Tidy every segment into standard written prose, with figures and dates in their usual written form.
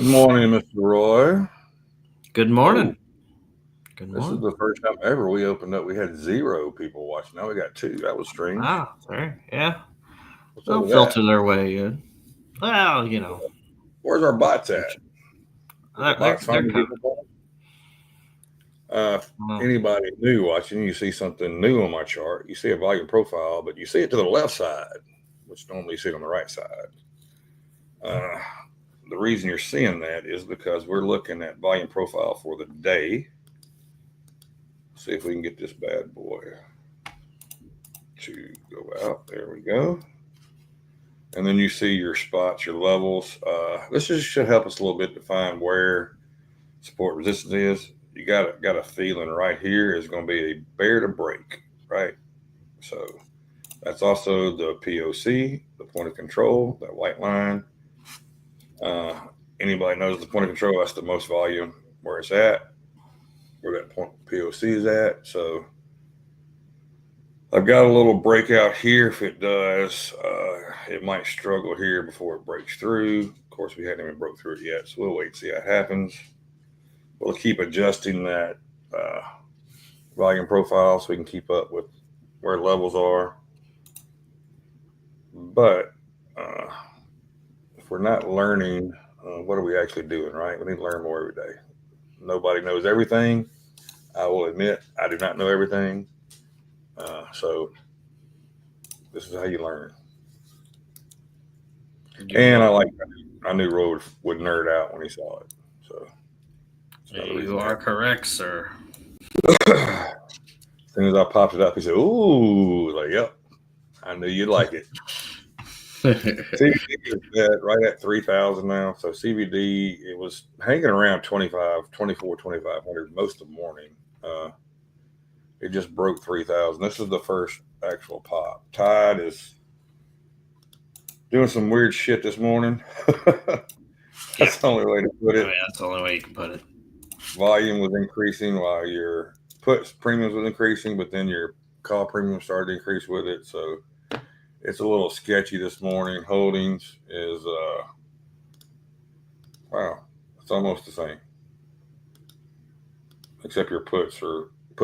Good morning, Mr. Roy. Good Oh, morning. Good this is morning. the first time ever we opened up. We had 0 people watching. Now we got 2. That was strange. Ah, sorry. Yeah. What's up They'll with that? filter their way in. Well, Where's our bots at? which- Did the bots they're finally get coming. the ball? If Well, anybody new watching, you see something new on my chart. You see a volume profile, but you see it to the left side, which normally you see it on the right side. Uh, the reason you're seeing that is because we're looking at volume profile for the day. See if we can get this bad boy to go out. There we go. And then you see your spots, your levels. This just should help us a little bit to find where support resistance is. You got a feeling right here is going to be a bear to break, right? So that's also the POC, the point of control, that white line. Uh, Anybody knows the point of control? That's the most volume where it's at, where that point POC is at. So I've got a little breakout here. If it does, it might struggle here before it breaks through. Of course, we hadn't even broke through it yet, so we'll wait and see how it happens. We'll keep adjusting that uh, volume profile so we can keep up with where levels are. But if we're not learning, what are we actually doing, right? We need to learn more every day. Nobody knows everything. I will admit I do not know everything. So this is how you learn. you And are I knew Roy would nerd out when he saw it. So it's another reason you to are correct, sir. have. As soon as I popped it up, he said, "Ooh, like, yep, I knew you'd like it." CBD is right at 3,000 now. So CBD, it was hanging around 25, 24, 2,500 most of the morning. Uh, it just broke 3,000. This is the first actual pop. Tide is doing some weird shit this morning. Yeah. That's the only way to put I it. mean, that's the only way you can put it. Volume was increasing while your put premiums was increasing, but then your call premium started to increase with it. So it's a little sketchy this morning. Holdings is wow, it's almost the same, except your put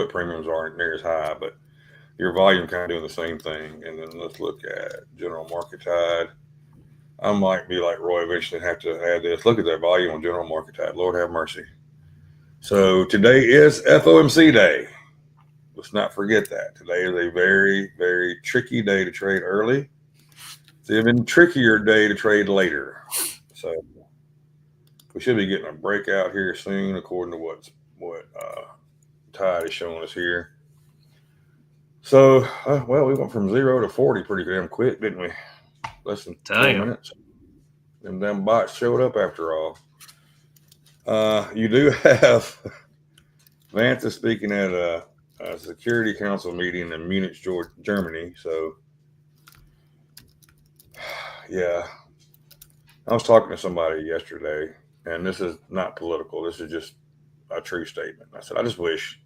premiums aren't near as high, but your volume kind of doing the same thing. And then let's look at general market tide. I might be like Roy eventually have to add this. Look at that volume on general market tide. Lord have mercy. So today is FOMC day. Let's not forget that. Today is a very, very tricky day to trade early. It's an even trickier day to trade later. So we should be getting a breakout here soon, according to what Tide is showing us here. So, well, we went from 0 to 40 pretty damn quick, didn't we? Less than Tell 12 you. minutes. And them bots showed up after all. You do have Vance is speaking at a Security Council meeting in Munich, Germany. So, yeah, I was talking to somebody yesterday, and this is not political. This is just a true statement. I said, I just wish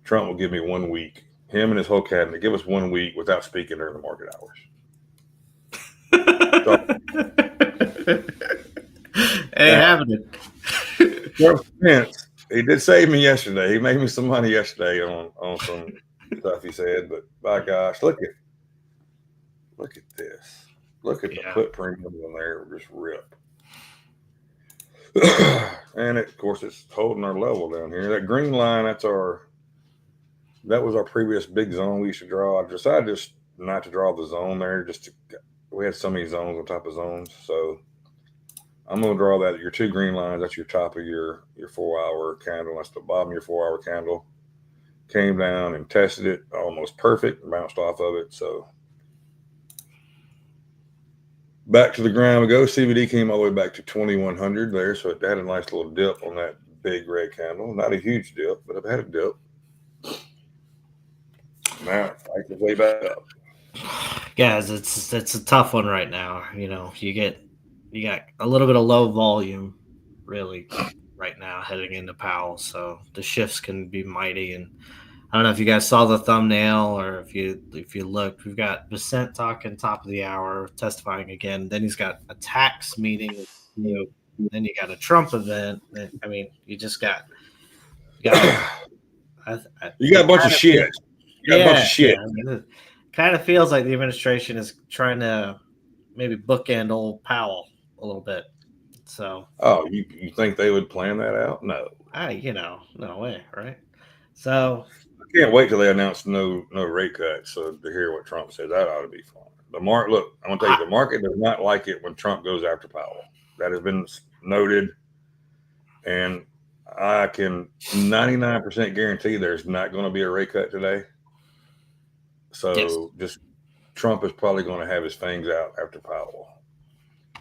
Trump would give me 1 week, him and his whole cabinet, give us 1 week without speaking during the market hours. So, Ain't now, happening. Vance, he did save me yesterday. He made me some money yesterday on some stuff he said. But by gosh, look at this. Look at the Yeah. put premium in there, just rip. And of course, it's holding our level down here. That green line, that was our previous big zone we used to draw. I decided just not to draw the zone there. We had so many zones on top of zones, so I'm gonna draw that your two green lines. That's your top of your 4 hour candle. That's the bottom of your 4 hour candle. Came down and tested it almost perfect, bounced off of it. So back to the ground we go. CBD came all the way back to 2,100 there, so it had a nice little dip on that big red candle. Not a huge dip, but I've had a dip. Now it fights its way back up. Guys, it's a tough one right now. You got a little bit of low volume, really, right now heading into Powell. So the shifts can be mighty. And I don't know if you guys saw the thumbnail or if you looked. We've got Bessent talking top of the hour, testifying again. Then he's got a tax meeting with then you got a Trump event. I mean, you got You got a bunch of shit. You got a bunch yeah, of shit. I mean, it kind of feels like the administration is trying to maybe bookend old Powell a little bit. So, Oh, you think they would plan that out? No. no way, right? So, I can't wait till they announce no rate cuts. So to hear what Trump says, that ought to be fun. Look, I'm gonna tell you, the market does not like it when Trump goes after Powell. That has been noted, and I can 99% guarantee there's not going to be a rate cut today. So yes. just Trump is probably going to have his fangs out after Powell.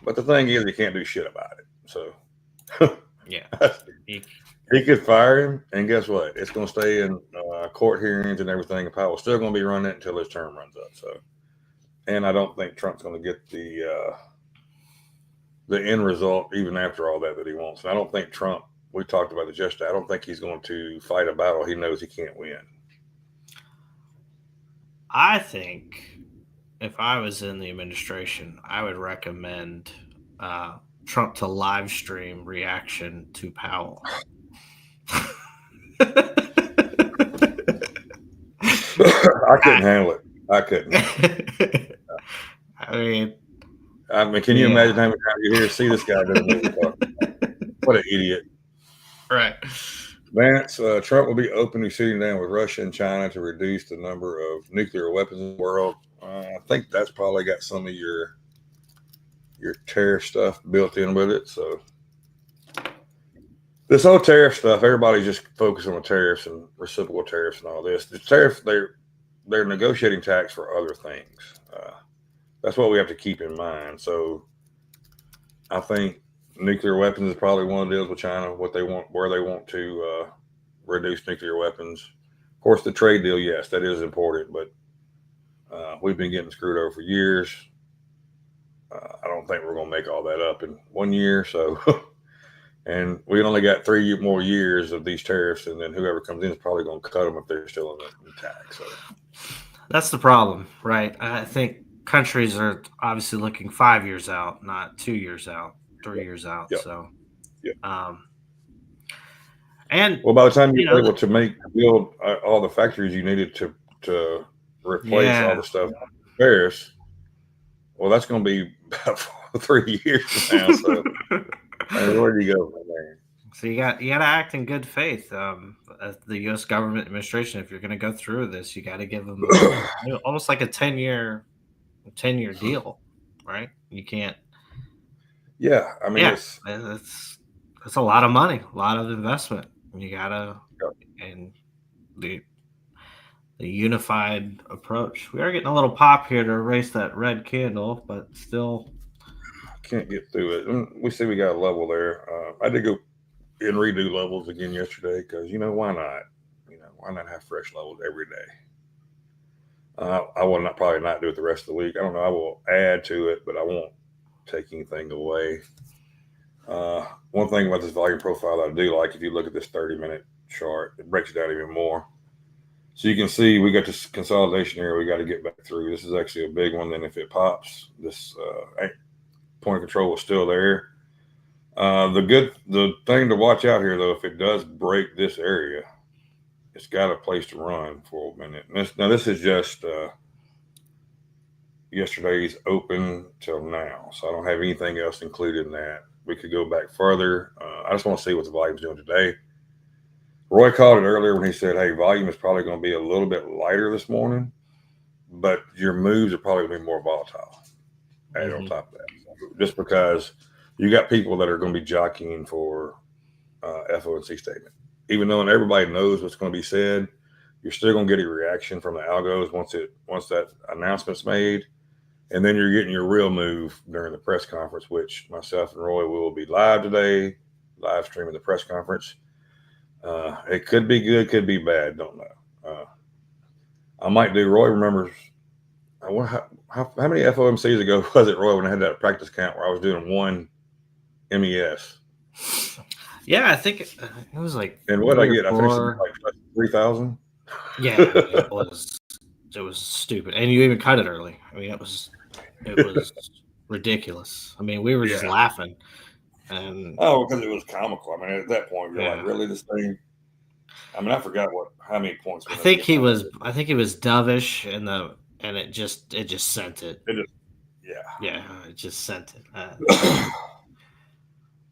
But the thing is, he can't do shit about it. So Yeah. he could fire him, and guess what? It's going to stay in court hearings and everything. And Powell's still going to be running it until his term runs up. So, and I don't think Trump's going to get the end result even after all that he wants. And I don't think Trump. We talked about this yesterday. I don't think he's going to fight a battle he knows he can't win. I think if I was in the administration, I would recommend Trump to live stream reaction to Powell. I couldn't handle it. I couldn't. I mean, can you imagine how many times you hear see this guy doesn't know what he's talking about? What an idiot. Right. Vance, Trump will be openly sitting down with Russia and China to reduce the number of nuclear weapons in the world. I think that's probably got some of your tariff stuff built in with it. So this whole tariff stuff, everybody's just focused on the tariffs and reciprocal tariffs and all this. The tariff, they're negotiating tax for other things. That's what we have to keep in mind. So I think nuclear weapons is probably one of the deals with China, what they want, where they want to reduce nuclear weapons. Of course, the trade deal, yes, that is important, but we've been getting screwed over for years. I don't think we're going to make all that up in 1 year. So, and we only got 3 more years of these tariffs, and then whoever comes in is probably going to cut them if they're still in the tax. So that's the problem, right? I think countries are obviously looking 5 years out, not 2 years out, 3 years out. Yep. So, yep. And well, by the time you're able to build all the factories you needed to replace all the stuff in Paris, well, that's going to be about 3 years from now. So, where do you go from there? So you got to act in good faith. As the U.S. government administration, if you're going to go through this, you got to give them almost like a 10-year deal, right? You can't. Yeah, I mean, it's a lot of money, a lot of investment. You gotta and the unified approach. We are getting a little pop here to erase that red candle, but still can't get through it. We see we got a level there. I did go and redo levels again yesterday because why not? Why not have fresh levels every day? I will probably not do it the rest of the week. I don't know. I will add to it, but I won't take anything away. One thing about this volume profile I do like, if you look at this 30-minute chart, it breaks it down even more. So you can see we got this consolidation here we got to get back through. This is actually a big one. Then if it pops, this point of control is still there. The thing to watch out here, though, if it does break this area, it's got a place to run for a minute. Now this is just yesterday's open till now, so I don't have anything else included in that. We could go back further. I just want to see what the volume's doing today. Roy called it earlier when he said, hey, volume is probably going to be a little bit lighter this morning, but your moves are probably going to be more volatile. Add on top of that. Just because you got people that are going to be jockeying for FOMC statement. Even though everybody knows what's going to be said, you're still going to get a reaction from the algos once that announcement's made. And then you're getting your real move during the press conference, which myself and Roy will be live today, live streaming the press conference. It could be good, could be bad, don't know. I might do. Roy remembers how many FOMCs ago was it, Roy, when I had that practice count where I was doing one MES? Yeah, I think it was like. And what did I get? I finished like 3,000. Yeah, it was stupid, and you even cut it early. I mean, it was ridiculous. I mean, we were just laughing. And because it was comical. I mean, at that point, you're like, yeah. really, this thing? I mean, I forgot how many points I we ended up think getting he on was it. I think he was dovish and it just sent it. It just, yeah. Yeah, it just sent it.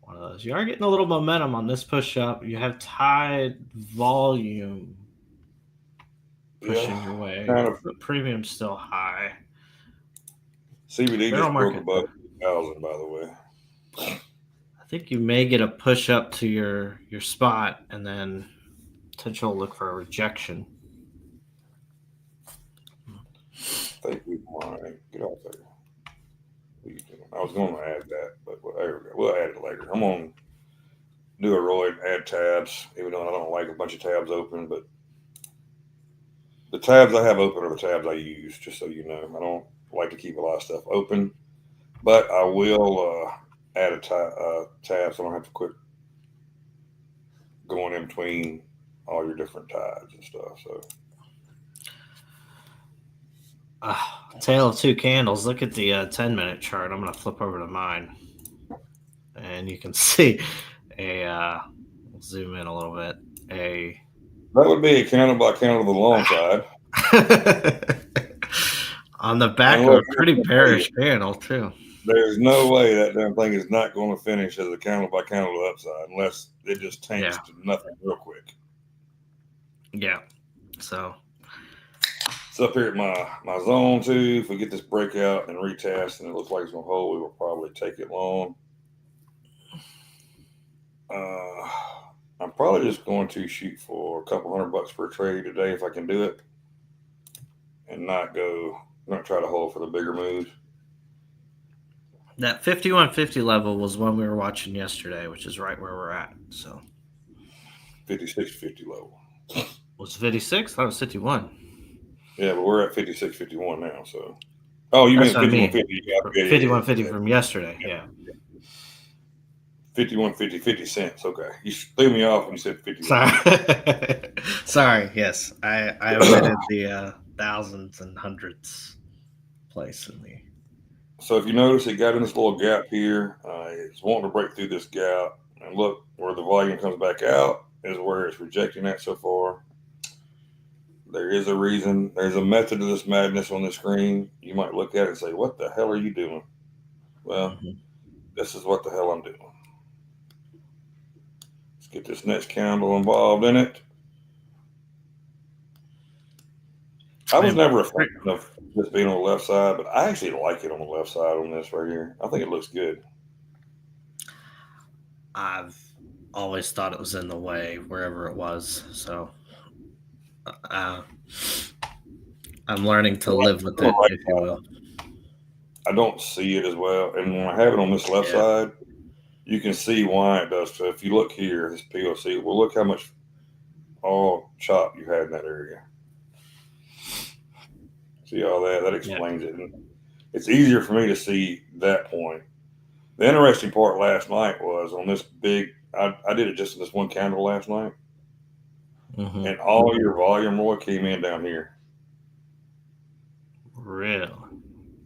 One of those. You are getting a little momentum on this push up. You have tied volume pushing Yeah, your way. kind of. The premium's still high. CBD Barrel just broke market. above 2,000, by the way. I think you may get a push up to your spot and then potential look for a rejection. I think we might get off there. What are you doing? I was going to add that, but there we go. We'll add it later. I'm going to do a Roy, add tabs, even though I don't like a bunch of tabs open, but the tabs I have open are the tabs I use, just so you know. I don't like to keep a lot of stuff open, but I will add a tab so I don't have to quit going in between all your different tabs and stuff. So, Tale of two candles. Look at the 10-minute chart. I'm going to flip over to mine. And you can see we'll zoom in a little bit. That would be a candle by candle to the long side. On the back And of look, a pretty bearish candle, too. there's no way that damn thing is not going to finish as a candle by candle to the upside unless it just tanks to nothing real quick. Yeah. So it's up here at my zone too. If we get this breakout and retest and it looks like it's going to hold, we will probably take it long. I'm probably just going to shoot for a couple $100 per trade today if I can do it, and not try to hold for the bigger moves. that 5150 level was one we were watching yesterday, which is right where we're at. So 56.50 level. Was it 56? I thought it was 51. Yeah, but we're at 56.51 now. So, you That's mean what 51.50? Yeah, 5150 from yesterday. Yeah. 51.50, 50 cents. Okay, you threw me off when you said 51. Sorry. Sorry. Yes, I omitted the thousands and hundreds place in the. So if you notice, it got in this little gap here. It's wanting to break through this gap, and look where the volume comes back out is where it's rejecting that so far. There is a reason. There's a method to this madness on the screen. You might look at it and say, "What the hell are you doing?" Well, This is what the hell I'm doing. Let's get this next candle involved in it. I was never a fan of this being on the left side, but I actually like it on the left side on this right here. I think it looks good. I've always thought it was in the way wherever it was, so I'm learning to live with it, if you will. I don't see it as well, and when I have it on this left side, you can see why it does. So if you look here, this POC, well, look how much all chop you had in that area. See all that? That explains it. And it's easier for me to see that point. The interesting part last night was on this big, I did it just in this one candle last night, and all your volume, Roy, came in down here. Really?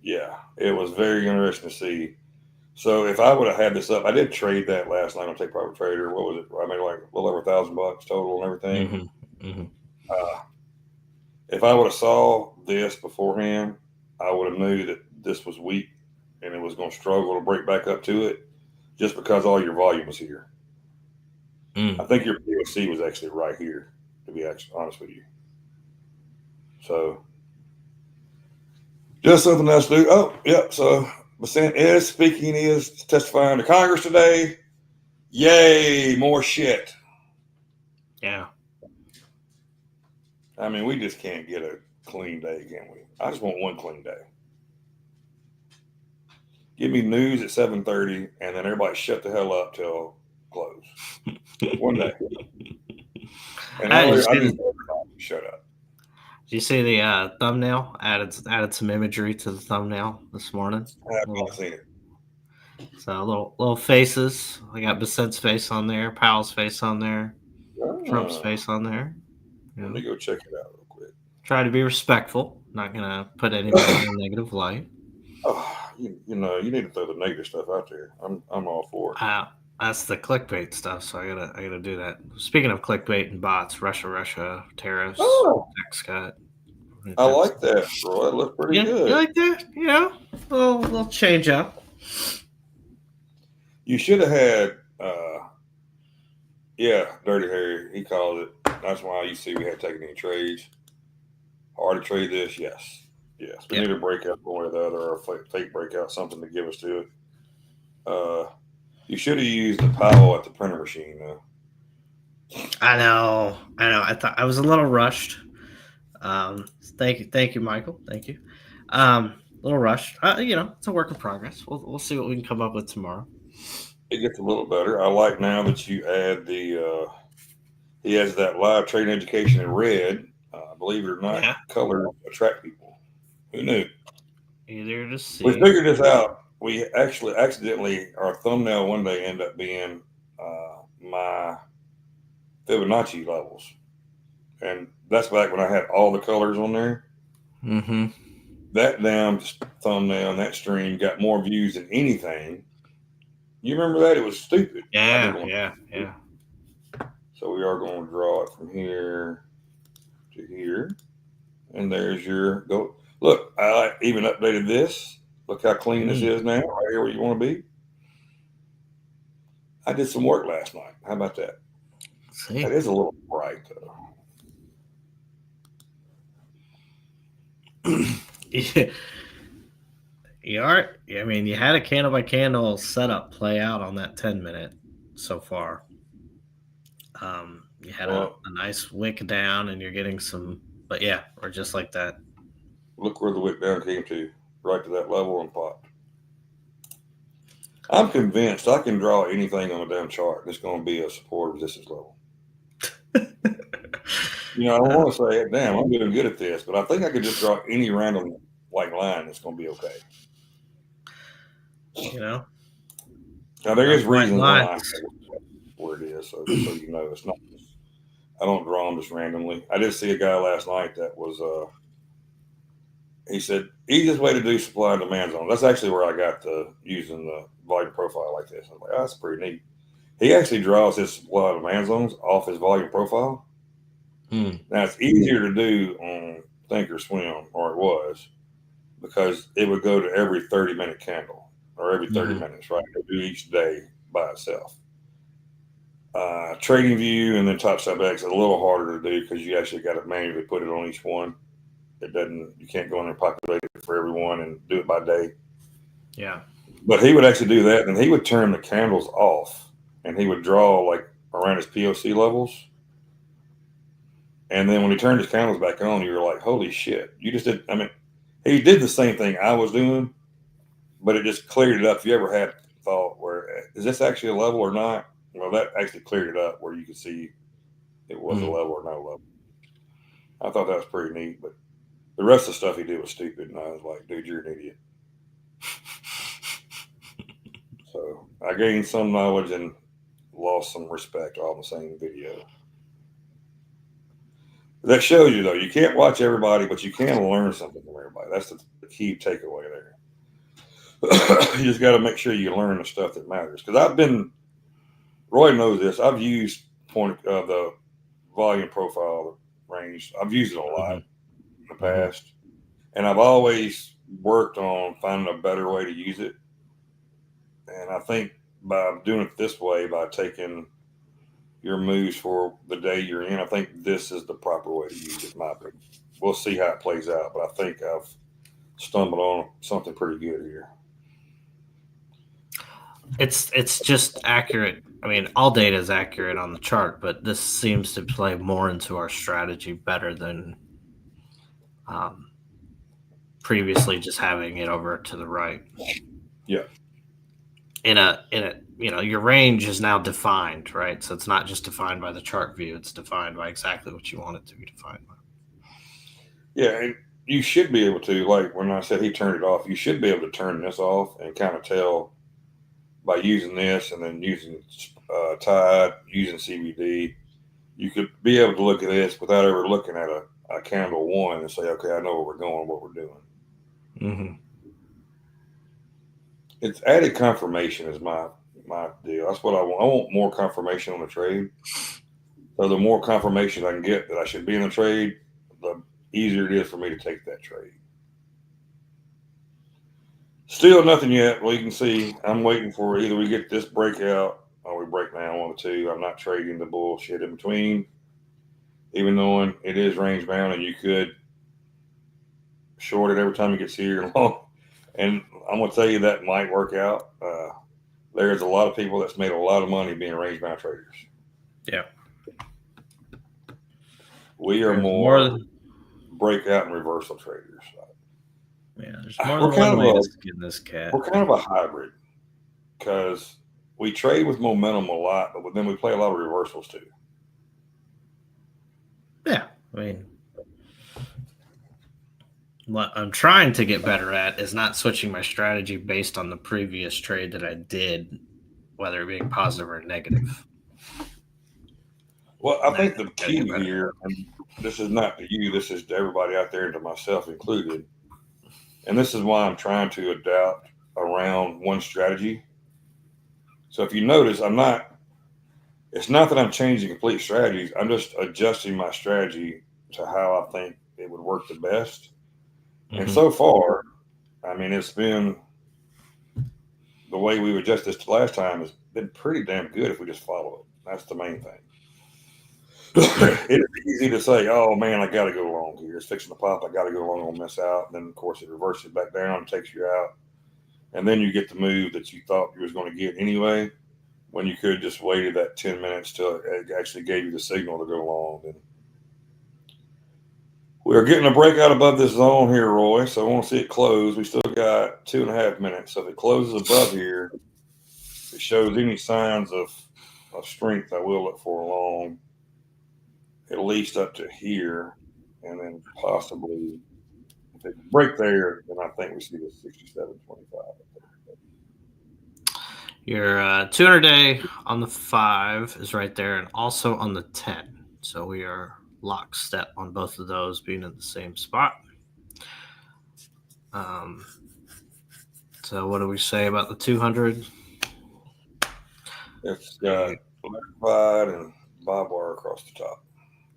Yeah, it was very interesting to see. So if I would have had this up, I did trade that last night on Take Private Trader. What was it? I made like a little over $1,000 total and everything. If I would have saw this beforehand, I would have knew that this was weak and it was going to struggle to break back up to it, just because all your volume was here. I think your POC was actually right here, to be actually honest with you. So just something else to do. Oh, yeah. So Bessent is speaking. He is testifying to Congress today. Yay, more shit. Yeah. I mean, we just can't get a clean day, can we? I just want one clean day. Give me news at 7:30, and then everybody shut the hell up till close. One day. And I just shut up. Did you see the thumbnail? Added some imagery to the thumbnail this morning. I have not seen it. So little faces. I got Bessent's face on there, Powell's face on there, Trump's face on there. Let me go check it out real quick. Try to be respectful. Not gonna put anybody in a negative light. Oh, you need to throw the negative stuff out there. I'm all for it. That's the clickbait stuff. So I gotta do that. Speaking of clickbait and bots, Russia tariffs, Oh, tax cut. I That's like that, bro. That looks pretty yeah. You good. like that? Little change up. You should have had, yeah, Dirty Harry. He called it. That's why you see we had taken any trades. Hard to trade this, yes. Yes. We Yeah. need a breakout one way or the other, or a fake breakout, something to give us to it. Uh, you should have used the Powell at the printer machine, though. I know. I thought I was a little rushed. Thank you, Michael. Thank you. A little rushed. It's a work in progress. We'll see what we can come up with tomorrow. It gets a little better. I like now that you add he has that live trading education in red. Believe it or not, Yeah. color attract people. Who knew? Easier to We see. figured this out. We actually accidentally, our thumbnail one day ended up being my Fibonacci levels. And that's back when I had all the colors on there. Mm-hmm. That damn thumbnail and that stream got more views than anything. You remember that? It was stupid. I didn't want Yeah. So we are going to draw it from here to here. And there's your go. Look, I even updated this. Look how clean this is now, right here where you want to be. I did some work last night. How about that? See. That is a little bright, though. Yeah. I mean, you had a candle by candle setup play out on that 10-minute so far. You had a nice wick down, and you're getting some, but yeah, or just like that. Look where the wick down came to, right to that level and popped. I'm convinced I can draw anything on a damn chart that's going to be a support resistance level. I don't want to say, damn, I'm doing good at this, but I think I could just draw any random white line that's going to be okay. Now there is reasons why where it is, so just so you know, it's not. I don't draw them just randomly. I did see a guy last night that was. He said easiest way to do supply and demand zone. That's actually where I got the using the volume profile like this. I was like, oh, that's pretty neat. He actually draws his supply and demand zones off his volume profile. Now it's easier to do on Thinkorswim, or it was, because it would go to every 30-minute candle or every 30 minutes, right? It would do each day by itself. Trading View and then Top Step X is a little harder to do because you actually got to manually put it on each one. You can't go in there and populate it for everyone and do it by day. Yeah. But he would actually do that, and he would turn the candles off, and he would draw like around his POC levels. And then when he turned his candles back on, you were like, holy shit, you just did. I mean, he did the same thing I was doing, but it just cleared it up. If you ever had thought, where is this actually a level or not? Well, that actually cleared it up where you could see it was a level or no level. I thought that was pretty neat, but the rest of the stuff he did was stupid, and I was like, dude, you're an idiot. So I gained some knowledge and lost some respect all in the same video. That shows you, though, you can't watch everybody, but you can learn something from everybody. That's the key takeaway there. You just got to make sure you learn the stuff that matters. Because Roy knows this, I've used the volume profile range. I've used it a lot in the past. And I've always worked on finding a better way to use it. And I think by doing it this way, by taking your moves for the day you're in, I think this is the proper way to use it, in my opinion. We'll see how it plays out, but I think I've stumbled on something pretty good here. It's just accurate. I mean, all data is accurate on the chart, but this seems to play more into our strategy better than previously just having it over to the right. Yeah. Your range is now defined, right? So it's not just defined by the chart view; it's defined by exactly what you want it to be defined by. Yeah, and you should be able to, like when I said he turned it off, you should be able to turn this off and kind of tell by using this and then using Tide, using CBD. You could be able to look at this without ever looking at a candle one and say, okay, I know where we're going, what we're doing. It's added confirmation is my my deal. That's what I want. I want more confirmation on the trade. So the more confirmation I can get that I should be in a trade, the easier it is for me to take that trade. Still nothing yet. Well, you can see I'm waiting for either we get this breakout or we break down one or two. I'm not trading the bullshit in between, even knowing it is range bound and you could short it every time it gets here long. And I'm going to tell you that might work out. There's a lot of people that's made a lot of money being range bound traders. Yeah. We are There's more breakout and reversal traders. Yeah, there's more We're than kind one way of to a skin this cat. we're kind of a hybrid because we trade with momentum a lot, but then we play a lot of reversals too. Yeah, I mean, what I'm trying to get better at is not switching my strategy based on the previous trade that I did, whether it being positive or negative. Well, I think the Gotta key get better. here, and this is not to you, this is to everybody out there, and to myself included, and this is why I'm trying to adapt around one strategy. So if you notice, it's not that I'm changing complete strategies, I'm just adjusting my strategy to how I think it would work the best. And Mm-hmm. so far, I mean, it's been the way we adjust this to last time has been pretty damn good if we just follow it. That's the main thing. It's easy to say, oh man, I got to go long here. It's fixing to pop. I got to go long on miss out. And then, of course, it reverses back down and takes you out. And then you get the move that you thought you was going to get anyway, when you could have just waited that 10 minutes till it actually gave you the signal to go long. And we're getting a breakout above this zone here, Roy. So I want to see it close. We still got 2.5 minutes. So if it closes above here, if it shows any signs of strength, I will look for a long, at least up to here, and then possibly if it can break there, then I think we see the 67.25. Your 200-day on the 5 is right there, and also on the 10. So we are lockstep on both of those being in the same spot. So what do we say about the 200? It's got electrified and barbed wire across the top.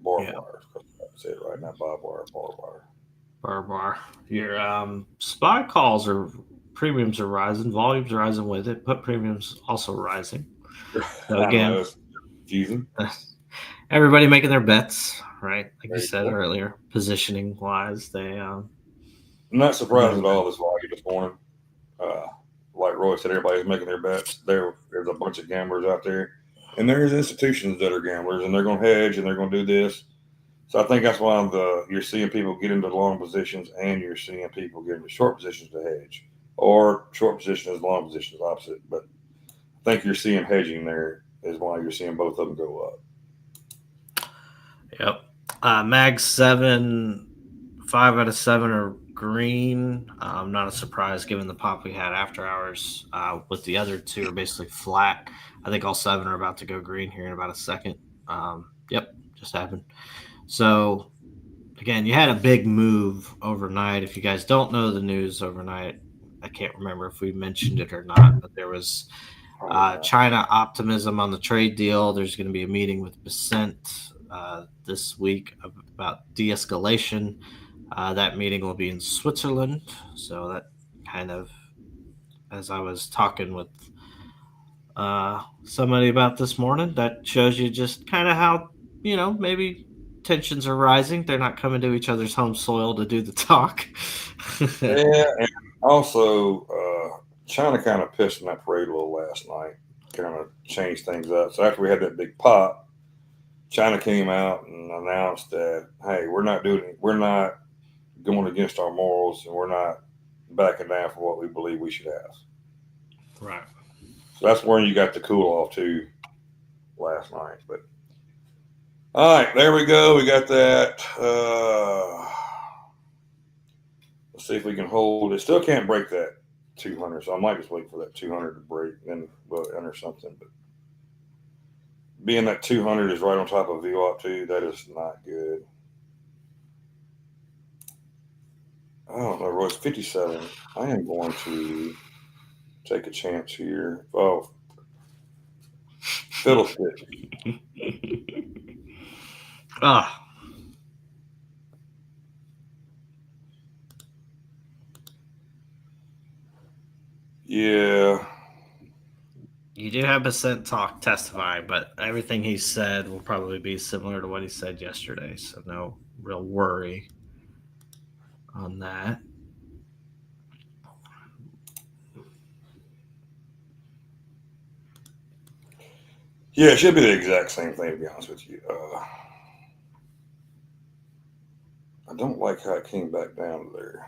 Barbed wire across the top. Say it right now. Barbed wire, barbed wire. Barbed wire. Your spot calls or premiums are rising, volumes are rising with it, but premiums also rising. So again, it's confusing. Everybody making their bets, right? Like There you you said go. earlier, positioning wise, they I'm not surprised at all this volume this morning. Like Roy said, everybody's making their bets. There's a bunch of gamblers out there, and there's institutions that are gamblers, and they're going to hedge and they're going to do this. So I think that's why you're seeing people get into long positions, and you're seeing people get into short positions to hedge, or short positions, long positions, opposite. But I think you're seeing hedging there is why you're seeing both of them go up. Yep. Mag 7, 5 out of 7 are green. Not a surprise given the pop we had after hours. With the other 2 are basically flat. I think all 7 are about to go green here in about a second. Yep, just happened. So again, you had a big move overnight. If you guys don't know the news overnight, I can't remember if we mentioned it or not, but there was China optimism on the trade deal. There's going to be a meeting with Bessent this week about de-escalation. That meeting will be in Switzerland. So that kind of, as I was talking with somebody about this morning, that shows you just kind of how, maybe tensions are rising. They're not coming to each other's home soil to do the talk. Yeah, and also China kind of pissed in that parade a little last night, kind of changed things up. So after we had that big pop, China came out and announced that, hey, we're not going against our morals, and we're not backing down for what we believe we should have. Right. So that's where you got the cool off too last night. But all right, there we go. We got that. Let's see if we can hold. It still can't break that 200, so I might just wait for that 200 to break, then we'll enter something. But being that 200 is right on top of VWAP too, that is not good. I don't know, Roy's 57. I am going to take a chance here. Oh, Fiddlestick. Ah. Yeah. You do have Bessent talk testify, but everything he said will probably be similar to what he said yesterday. So no real worry on that. Yeah, it should be the exact same thing, to be honest with you. I don't like how it came back down there.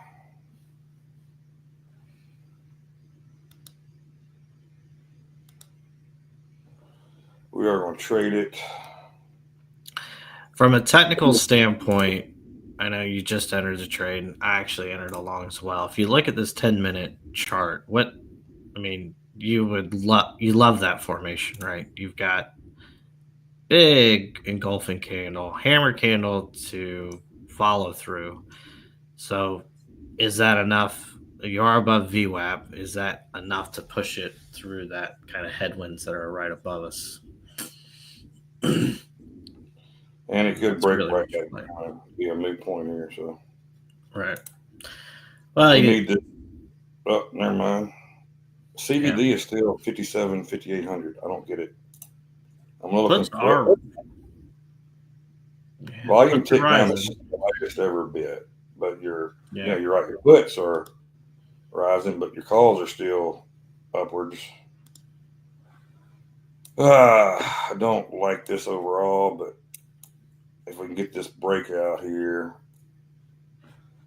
We are going to trade it. From a technical standpoint, I know you just entered the trade, and I actually entered along as well. If you look at this 10-minute chart, you love that formation, right? You've got big engulfing candle, hammer candle to follow through. So is that enough? You are above VWAP. Is that enough to push it through that kind of headwinds that are right above us? And it could That's break really right what you back play. down. Be a moot point here. So Right. Well, we need to. Oh, never mind. CVD yeah. is still 57, 5,800. I don't get it. I'm looking. Puts our Volume puts the ticked down the rising. slightest ever bit, but you're Yeah. you're right. Your puts are rising, but your calls are still upwards. I don't like this overall, but if we can get this breakout here,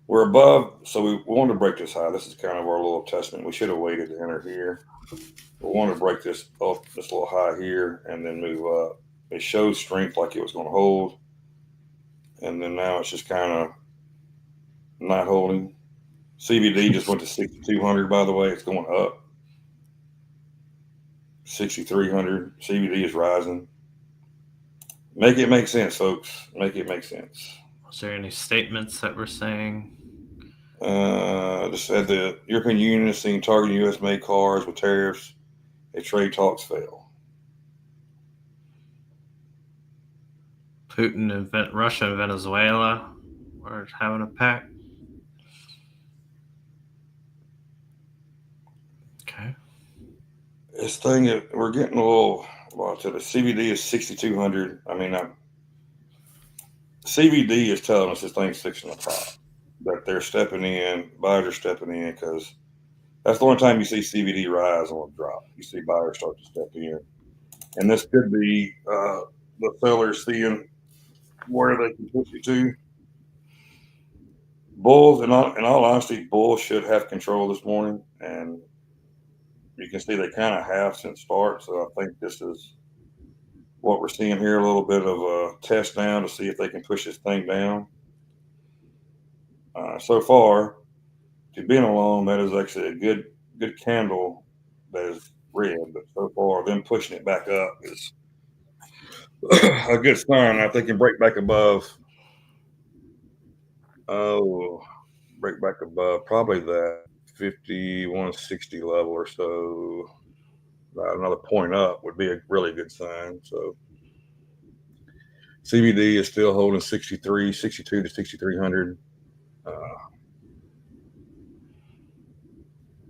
we're above. So we want to break this high. This is kind of our little testament. We should have waited to enter here. We want to break this up, this little high here, and then move up. It showed strength like it was going to hold, and then now it's just kind of not holding. CVD just went to 6,200, by the way. It's going up. 6,300. CVD is rising. Make it make sense, folks. Make it make sense. Was there any statements that were saying? Just said the European Union is seeing targeting U.S. made cars with tariffs if trade talks fail. Putin and Russia and Venezuela are having a pact. Okay. This thing, we're getting a little. Well, to the CVD is 6,200. I mean, CVD is telling us this thing's fixing to pop. That they're stepping in, buyers are stepping in because that's the only time you see CVD rise or drop. You see buyers start to step in, and this could be the sellers seeing where they can push it to. Bulls, in all honesty, Bulls should have control this morning, and you can see they kind of have since start. So I think this is what we're seeing here, a little bit of a test down to see if they can push this thing down. So far, to being alone, that is actually a good candle that is red. But so far, them pushing it back up is a good sign. If they can break back above, break back above probably that 5160 level or so. About another point up would be a really good sign. So CVD is still holding 62 to 6,300.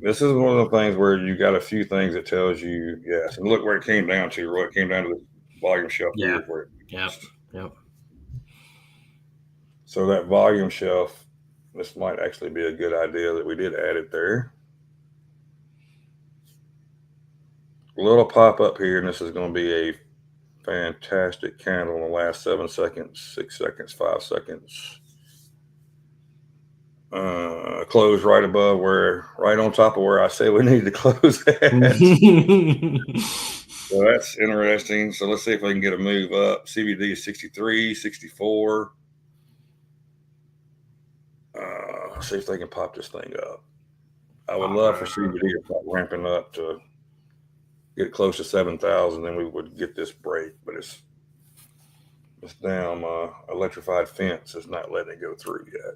This is one of the things where you got a few things that tells you yes. And look where it came down to. What came down to the volume shelf here. Where Yep. So that volume shelf, this might actually be a good idea that we did add it there. A little pop up here, and this is going to be a fantastic candle in the last 7 seconds, 6 seconds, 5 seconds. Close right above right on top of where I say we need to close at. So that's interesting. So let's see if I can get a move up. CVD is 63, 64. See if they can pop this thing up. I would love for CVD to start ramping up to get close to 7,000, then we would get this break. But it's damn electrified fence is not letting it go through yet.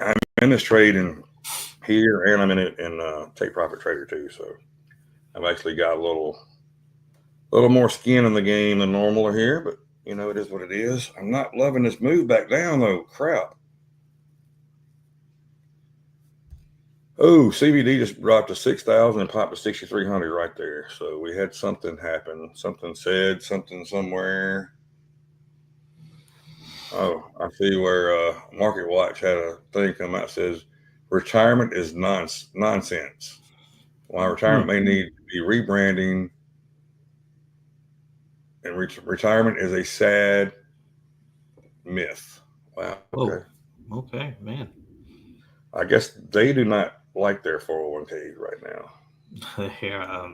I'm in this trade, and here, and I'm in it in Take Profit Trader too. So I've actually got a little more skin in the game than normal here, but it is what it is. I'm not loving this move back down though. Crap. Oh, CBD just dropped to 6,000 and popped to 6,300 right there. So we had something happen. Something said something somewhere. Oh, I see where Market Watch had a thing come out that says retirement is nonsense. While retirement may need to be rebranding, and retirement is a sad myth. Wow. Okay. Oh, okay, man. I guess they do not like their 401ks right now. Yeah.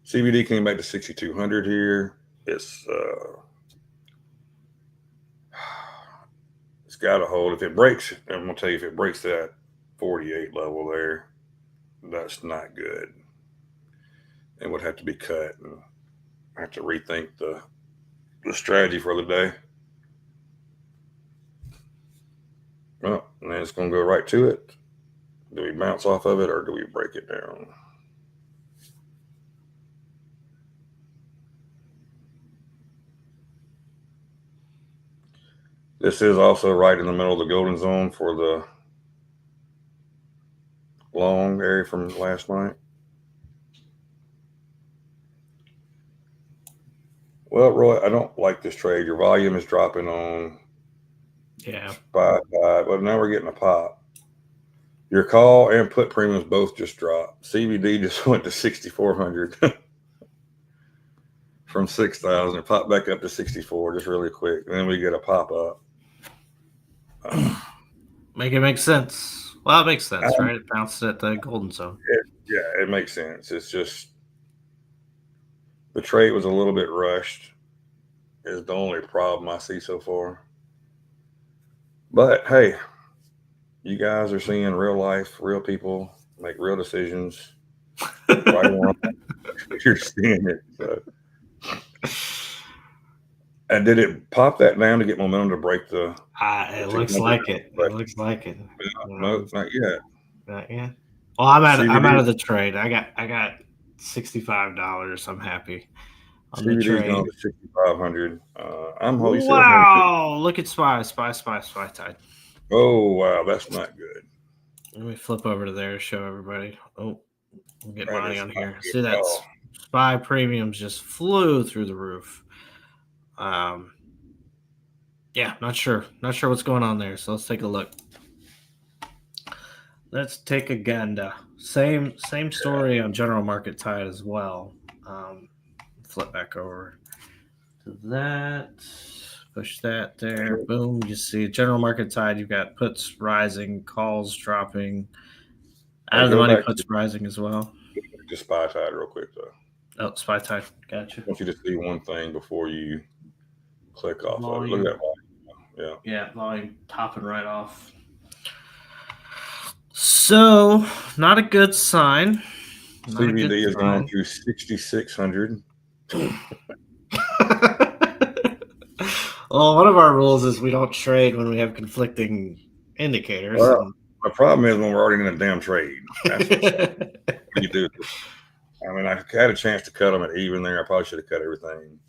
CBD came back to 6,200 here. It's got to hold. If it breaks, I'm gonna tell you, if it breaks that 48 level there, that's not good. It would have to be cut, and I have to rethink the strategy for the day. Well, and then it's gonna go right to it. Do we bounce off of it or do we break it down? This is also right in the middle of the golden zone for the long area from last night. Well, Roy, I don't like this trade. Your volume is dropping on SPY, but now we're getting a pop. Your call and put premiums both just dropped. CBD just went to 6,400 from 6,000. It popped back up to 64 just really quick. And then we get a pop up. Make it make sense. Well, it makes sense, right? It bounced at the golden zone. It makes sense. It's just the trade was a little bit rushed is the only problem I see so far. But hey, you guys are seeing real life, real people make real decisions. Right or wrong, you're seeing it. So. And did it pop that down to get momentum to break the? It looks like it. It looks like it. No, not yet. Not yet. Well, I'm out of the trade. I got $65. I'm happy. On the trade. Going to 6,500. I'm holding. Wow! Look at SPY tide. Oh wow, that's not good. Let me flip over to there to show everybody. Oh, we'll get money on here. See that SPY premiums just flew through the roof. Yeah, not sure what's going on there. So let's take a look. Let's take a gander. Same story on general market tide as well. Flip back over to that. Push that there. Boom. You see general market tide. You've got puts rising, calls dropping. Out of the money, puts rising as well. Just SPY tide real quick though. Oh, SPY tide. Gotcha. I want you to see one thing before you click off of it. Look at that volume. Yeah, volume topping right off. So, not a good sign. CBD is going through 6,600. Well, one of our rules is we don't trade when we have conflicting indicators. Well, the problem is when we're already in a damn trade. That's what you do. I mean, I had a chance to cut them at even there. I probably should have cut everything.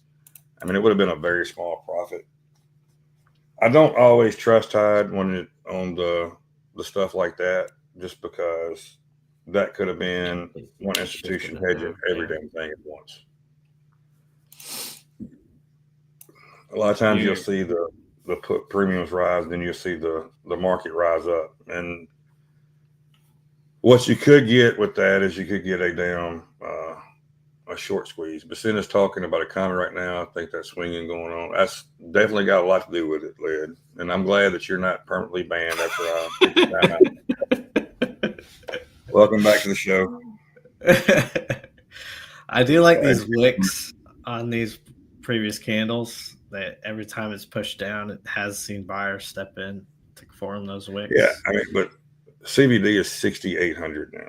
I mean, it would have been a very small profit. I don't always trust Tide on the stuff like that, just because that could have been one institution hedging every damn thing at once. A lot of times you'll see the put premiums rise, then you'll see the market rise up. And what you could get with that is you could get a damn a short squeeze. Bessent is talking about a comment right now. I think that's swinging going on. That's definitely got a lot to do with it, Led. And I'm glad that you're not permanently banned after I take the time out. Welcome back to the show. I do like these wicks on these previous candles that every time it's pushed down, it has seen buyers step in to form those wicks. Yeah, I mean, but CBD is 6,800 now.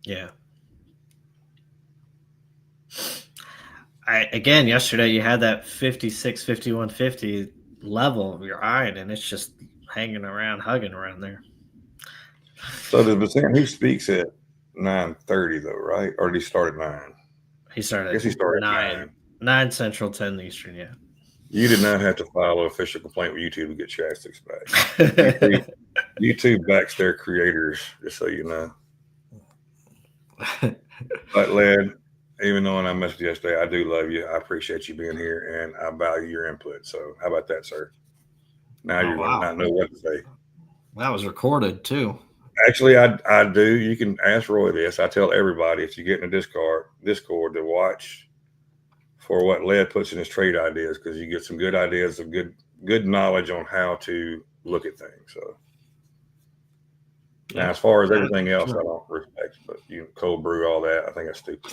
Yeah. Again, yesterday you had that 56, 51.50 level of your eye, and it's just hanging around, hugging around there. So does Bessent, he speaks at 9:30 though, right? Or did he start at 9? He I started guess he at started at 9, 9 Central, 10 Eastern. Yeah. You did not have to file an official complaint with YouTube to get Chapsticks back. YouTube backs their creators, just so you know. But Led, even though I messaged you yesterday, I do love you. I appreciate you being here, and I value your input. So how about that, sir? Now you're going to not know what to say. That was recorded too. Actually, I do. You can ask Roy this. I tell everybody if you get in the Discord to watch for what Led puts in his trade ideas, because you get some good ideas of good knowledge on how to look at things. So now, as far as everything else, I don't respect, but you cold brew all that. I think that's stupid.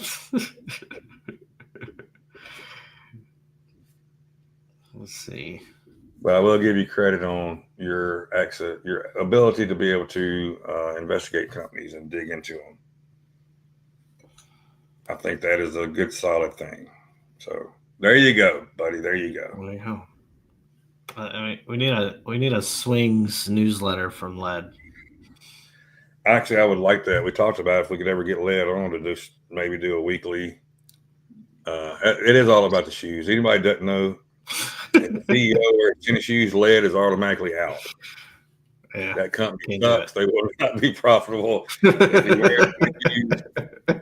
Let's see. But I will give you credit on your ability to be able to investigate companies and dig into them. I think that is a good, solid thing. So there you go, buddy. There you go. There you go. I mean, we need a swings newsletter from Led. Actually, I would like that. We talked about if we could ever get Led on to just maybe do a weekly. It is all about the shoes. Anybody doesn't know, if the CEO or tennis shoes, Led is automatically out. Yeah, that company sucks. They will not be profitable. If you wear shoes,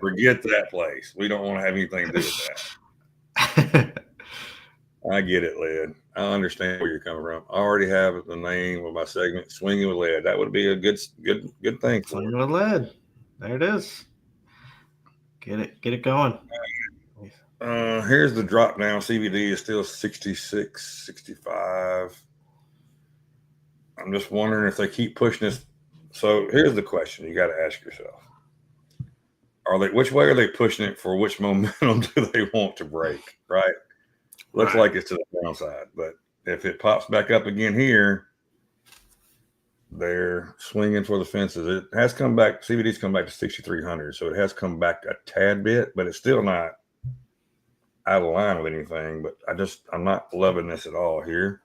forget that place. We don't want to have anything to do with that. I get it, Led. I understand where you're coming from. I already have the name of my segment, Swinging with Led. That would be a good thing for Swinging with Led. There it is. Get it going. Here's the drop down. CBD is still 66, 65. I'm just wondering if they keep pushing this. So here's the question you got to ask yourself. Which way are they pushing it for? Which momentum do they want to break? Right? Looks like it's to the downside, but if it pops back up again here, they're swinging for the fences. It has come back. CBD's come back to 6,300, so it has come back a tad bit, but it's still not out of line with anything. But I'm not loving this at all here.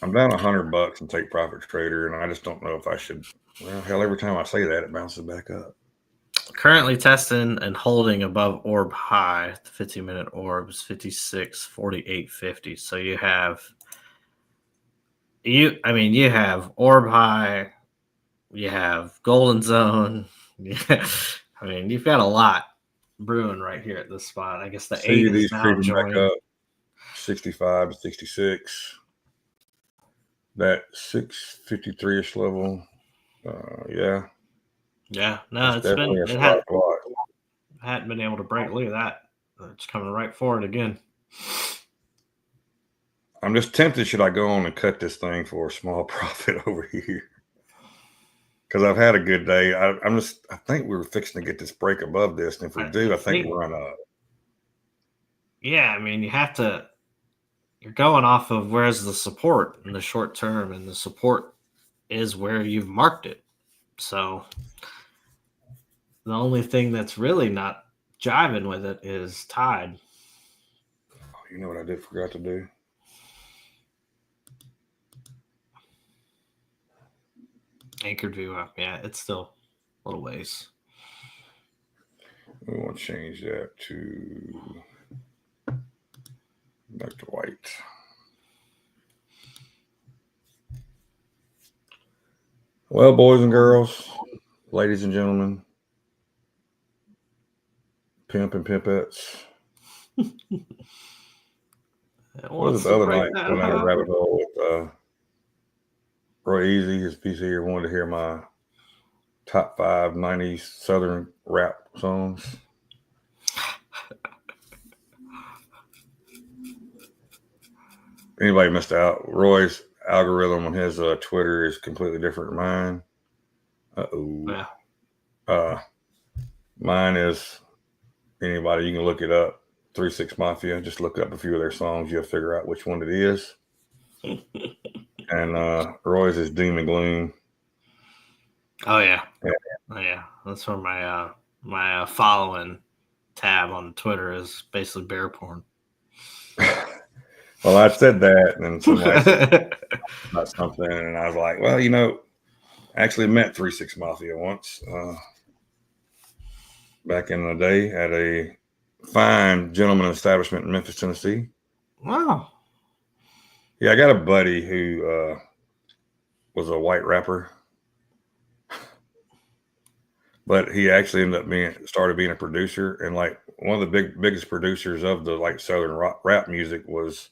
I'm down $100 and take profit trader, and I just don't know if I should. Well, hell, every time I say that, it bounces back up. Currently testing and holding above orb high. The 15-minute orb is 56.4850. So you have orb high, you have golden zone. I mean, you've got a lot brewing right here at this spot. I guess the 8 is now joining. Back up 65 to 66. That 653-ish level. Yeah. Yeah, no, it hadn't been able to break. Look at that. It's coming right forward again. I'm just tempted. Should I go on and cut this thing for a small profit over here? Because I've had a good day. I think we were fixing to get this break above this. And if we do, I think we'll run up. Yeah, I mean, you're going off of where's the support in the short term, and the support is where you've marked it. So the only thing that's really not jiving with it is Tide. Oh, you know what I did forgot to do? Anchored view up. Yeah, it's still a little ways. We want to change that to back to white. Well, boys and girls, ladies and gentlemen, pimp and pimpettes. What was the other night? Went down a rabbit hole with Roy Easy, his PC here, wanted to hear my top 5 90s Southern rap songs. Anybody missed out? Roy's algorithm on his Twitter is completely different than mine. Yeah. Mine is anybody, you can look it up. 3-6 Mafia. Just look up a few of their songs. You'll figure out which one it is. And Roy's is Doom and Gloom. Oh yeah. Oh yeah. That's where my following tab on Twitter is basically bear porn. Well, I said that, and then somebody said about something, and I was like, well, I actually met 3-6 Mafia once back in the day at a fine gentleman establishment in Memphis, Tennessee. Wow. Yeah, I got a buddy who was a white rapper, but he actually ended up started being a producer, and like one of the biggest producers of the like Southern rap music was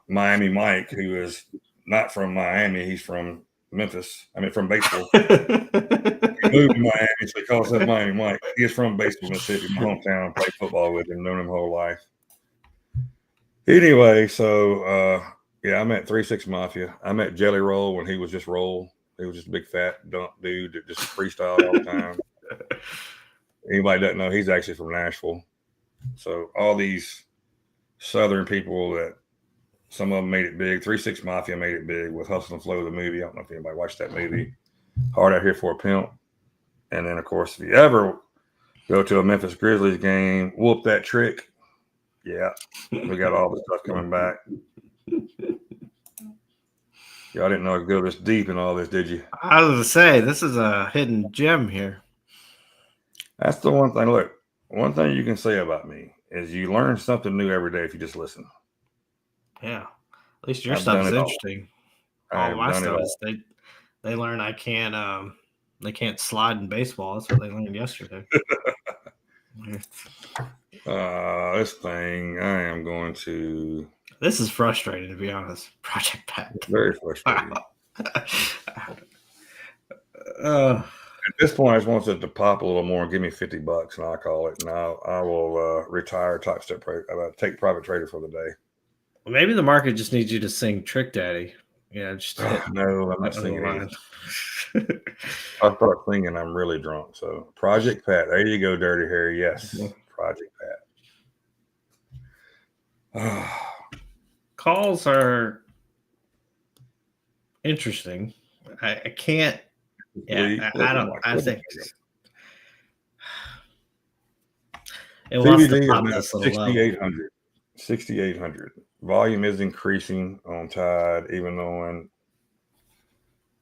Miami Mike, who is not from Miami. He's from Memphis. I mean, from Batesville. He moved to Miami, so he calls himself Miami Mike. He is from Batesville, Mississippi, my hometown. Played football with him, known him my whole life. Anyway, so yeah, I met 3-6 Mafia. I met Jelly Roll when he was just Roll. He was just a big fat dump dude that just freestyled all the time. Anybody doesn't know, he's actually from Nashville. So all these Southern people that some of them made it big. 3-6 Mafia made it big with Hustle and Flow, the movie. I don't know if anybody watched that movie. Hard Out Here for a Pimp. And then, of course, if you ever go to a Memphis Grizzlies game, whoop that trick. Yeah, we got all the stuff coming back. Y'all didn't know I could go this deep in all this, did you? I was going to say, this is a hidden gem here. That's the one thing. Look, one thing you can say about me is you learn something new every day if you just listen. Yeah. At least your stuff is interesting. All my stuff is they learn they can't slide in baseball. That's what they learned yesterday. This thing, I am going to. This is frustrating, to be honest. Project Pat. Very frustrating. At this point, I just want it to pop a little more and give me $50, and I'll call it. And I will retire top step take private trader for the day. Well, maybe the market just needs you to sing Trick Daddy. Yeah, just no, I'm not singing it. I start singing, I'm really drunk. So Project Pat, there you go, Dirty Harry. Yes, Project Pat. Calls are interesting. I can't. Yeah, I don't. I think it wants to pop this little 6,800. 6,800. Volume is increasing on Tide, even though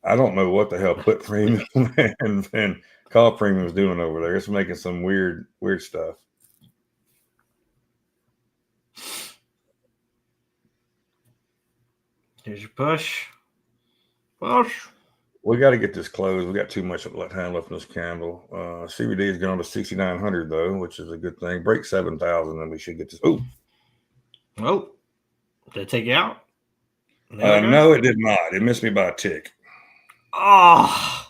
I don't know what the hell put premium and call premium is doing over there. It's making some weird stuff. Here's your push. We got to get this closed. We got too much time left in this candle. CBD is going to 6,900 though, which is a good thing. Break 7,000, and we should get this. Oh, did it take you out? No, it did not. It missed me by a tick. Oh,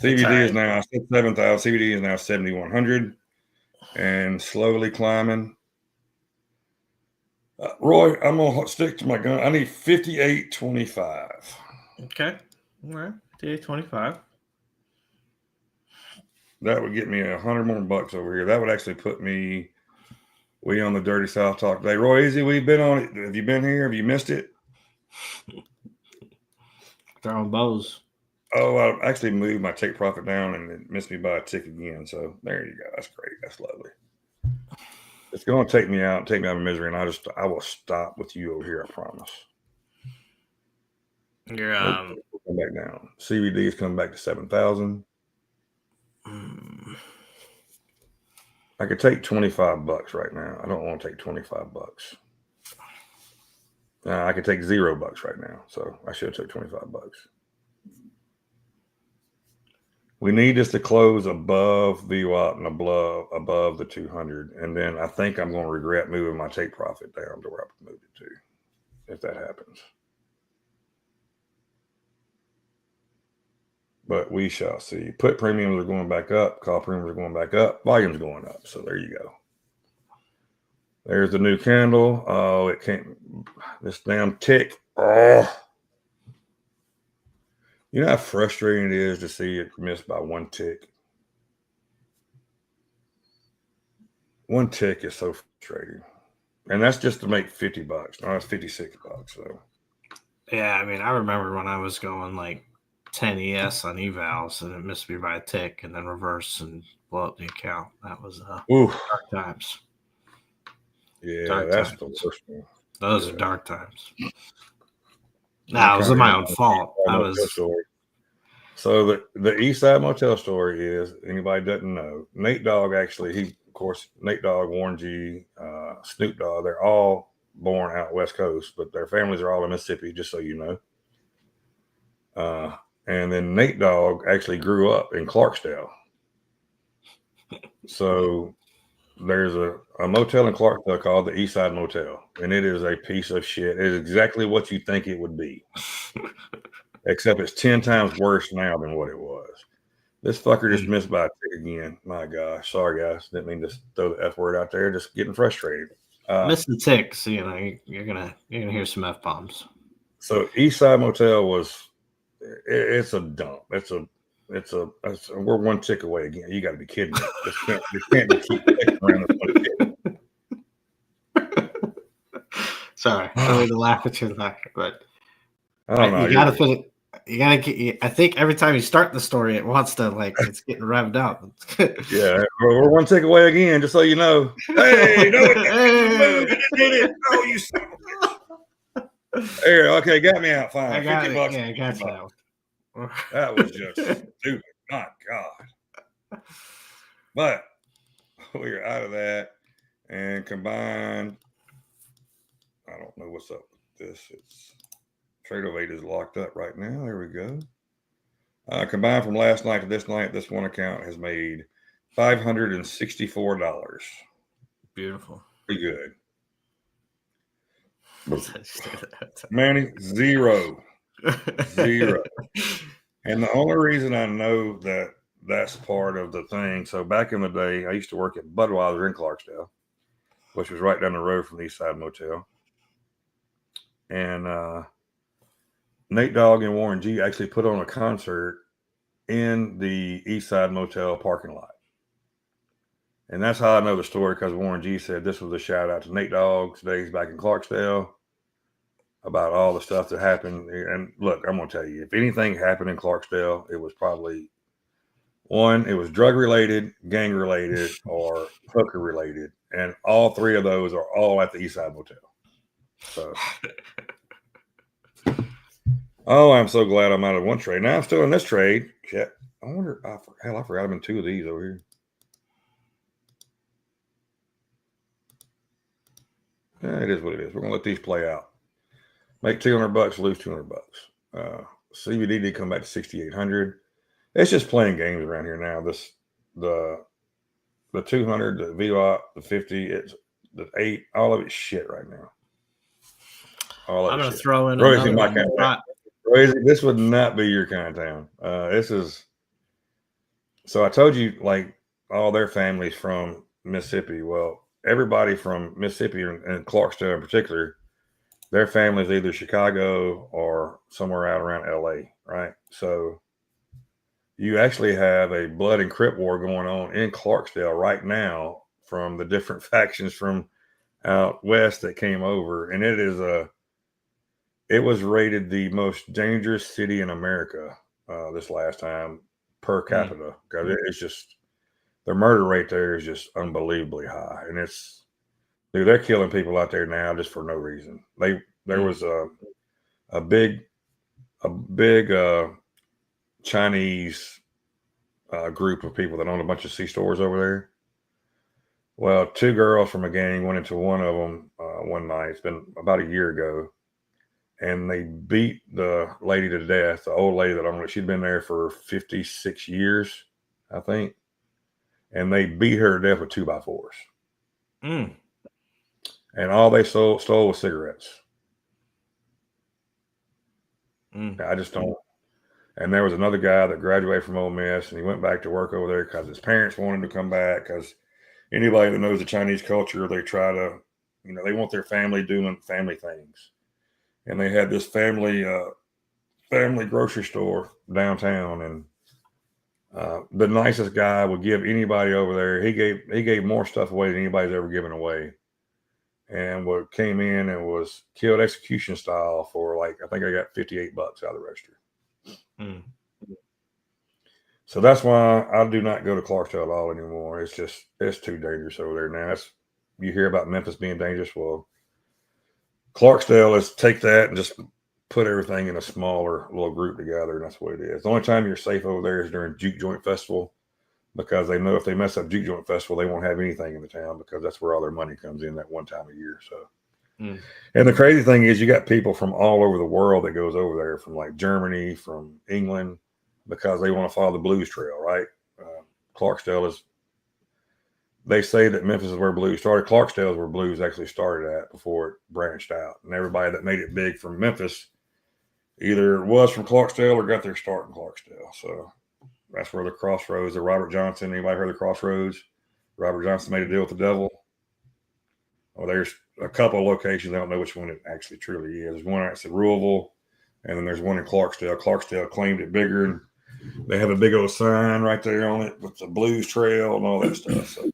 CBD is now 7,000. CBD is now 7,100, and slowly climbing. Roy, I'm gonna stick to my gun. I need 58.25. Okay, all right, 58.25. That would get me $100 more over here. That would actually put me. We on the Dirty South Talk today. Roy Easy, we've been on it. Have you been here? Have you missed it? Throwing bows. Oh, I actually moved my take profit down and it missed me by a tick again. So there you go. That's great. That's lovely. It's going to take me out of misery, and I will stop with you over here. I promise. You're come back down. CBD is coming back to 7,000. I could take $25 right now. I don't want to take $25. I could take $0 right now, so I should have took $25. We need this to close above VWAP and above the 200, and then I think I'm going to regret moving my take profit down to where I moved it to, if that happens. But we shall see. Put premiums are going back up. Call premiums are going back up. Volume's going up. So there you go. There's the new candle. Oh, it can't. This damn tick. Oh. You know how frustrating it is to see it missed by one tick? One tick is so frustrating. And that's just to make $50. No, it's $56. So. Yeah, I mean, I remember when I was going like 10 ES on evals and it missed me by a tick and then reverse and blow up the account. That was dark times. Yeah, Dark that's the times. worst one. Those Yeah. are dark times. I Nah, it was kind of my end own on fault. the I motel was story. So the East Side Motel story is, anybody doesn't know, Nate Dogg actually, of course, Nate Dogg, Warren G, Snoop Dogg, they're all born out West Coast, but their families are all in Mississippi, just so you know. And then Nate Dogg actually grew up in Clarksdale. So there's a motel in Clarksdale called the East Side Motel, and it is a piece of shit. It is exactly what you think it would be, except it's 10 times worse now than what it was. This fucker just missed by a tick again. My gosh. Sorry, guys. Didn't mean to throw the F word out there. Just getting frustrated. miss the ticks. You know, you're gonna hear some F bombs. So East Side Motel it's a dump. We're one tick away again. You got to be kidding me. This can't be keep ticking around this one tick. Sorry, I don't mean to laugh at you, but I don't know. you gotta put it. You gotta get. I think every time you start the story, it wants to it's getting revved up. Yeah, we're one tick away again. Just so you know. Hey, no, it just did it. Oh, you son of a bitch. There, okay, got me out. Fine. I got $50. it. Yeah, I got you now. That was just stupid. My God. But we're out of that and combined. I don't know what's up with this. It's Trade of 8 is locked up right now. There we go. Combined from last night to this night, this one account has made $564. Beautiful. Pretty good. Manny, zero. And the only reason I know that that's part of the thing. So back in the day, I used to work at Budweiser in Clarksdale, which was right down the road from the East Side Motel. And Nate Dogg and Warren G actually put on a concert in the East Side Motel parking lot. And that's how I know the story, because Warren G said this was a shout out to Nate Dogg's days back in Clarksdale about all the stuff that happened. And look, I'm going to tell you, if anything happened in Clarksdale, it was probably one, it was drug related, gang related, or hooker related. And all three of those are all at the East Side Motel. So, oh, I'm so glad I'm out of one trade. Now I'm still in this trade. Shit. I wonder, I forgot I'm in two of these over here. Yeah, it is what it is. We're going to let these play out. Make $200, lose $200. CBD did come back to 6,800. It's just playing games around here now. The 200, the VWAP, the 50, it's the 8, all of it's shit right now. All of I'm it gonna shit. throw in Roy's another my kind of town. This would not be your kind of town. This is. So I told you, like, all their families from Mississippi. Well, everybody from Mississippi and Clarksdale in particular, their family's either Chicago or somewhere out around LA, right? So you actually have a blood and crip war going on in Clarksdale right now from the different factions from out west that came over. And it was rated the most dangerous city in America this last time per capita, because it's just, the murder rate there is just unbelievably high. And they're killing people out there now just for no reason. There was a big Chinese group of people that own a bunch of C-stores over there. Well, two girls from a gang went into one of them one night. It's been about a year ago. And they beat the lady to death, the old lady that owned it. She'd been there for 56 years, I think. And they beat her to death with 2x4s. And all they stole was cigarettes. I just don't. And there was another guy that graduated from Ole Miss, and he went back to work over there because his parents wanted him to come back. Because anybody that knows the Chinese culture, they try to, they want their family doing family things. And they had this family grocery store downtown, and the nicest guy would give anybody over there. He gave more stuff away than anybody's ever given away, and came in and was killed execution style for, like, I think I got $58 out of the register. So that's why I do not go to Clarksdale at all anymore. It's too dangerous over there now. you hear about Memphis being dangerous. Well, Clarksdale is take that and just put everything in a smaller little group together, and that's what it is. The only time you're safe over there is during Juke Joint Festival, because they know if they mess up Juke Joint Festival, they won't have anything in the town, because that's where all their money comes in that one time a year. So, and the crazy thing is, you got people from all over the world that goes over there, from like Germany, from England, because they want to follow the blues trail, right? Clarksdale is. They say that Memphis is where blues started. Clarksdale is where blues actually started at before it branched out. And everybody that made it big from Memphis either was from Clarksdale or got their start in Clarksdale. So that's where the Crossroads, the Robert Johnson, anybody heard of the Crossroads? Robert Johnson made a deal with the devil. Well, there's a couple of locations. I don't know which one it actually truly is. There's one that's in Louisville, and then there's one in Clarksdale. Clarksdale claimed it bigger, and they have a big old sign right there on it with the blues trail and all that stuff. So.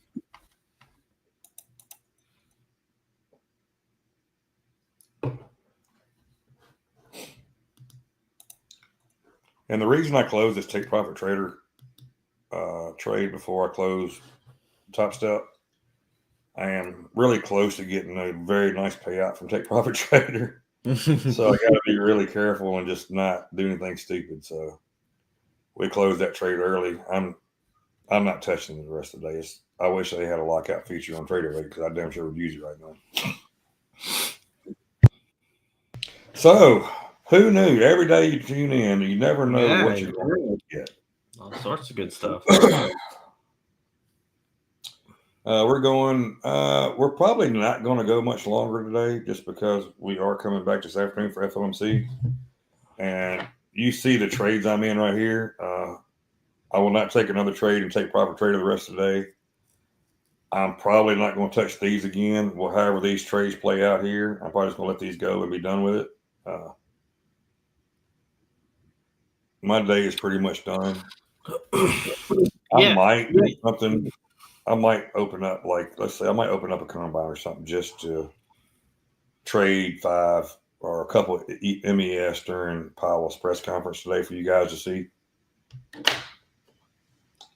And the reason I closed this Take Profit Trader trade before I close Top Step, I am really close to getting a very nice payout from Take Profit Trader. So I got to be really careful and just not do anything stupid. So we closed that trade early. I'm not touching it the rest of the day. I wish they had a lockout feature on Trader Rate, because I damn sure would use it right now. So who knew? Every day you tune in, you never know what you're going to get. All sorts of good stuff. We're probably not going to go much longer today, just because we are coming back this afternoon for FOMC. And you see the trades I'm in right here. I will not take another trade and Take Profit Trader the rest of the day. I'm probably not going to touch these again. Well, however these trades play out here, I'm probably just going to let these go and be done with it. My day is pretty much done. I might do something. I might open up, like, let's say I might open up a combine or something just to trade 5 or a couple of MES during Powell's press conference today for you guys to see.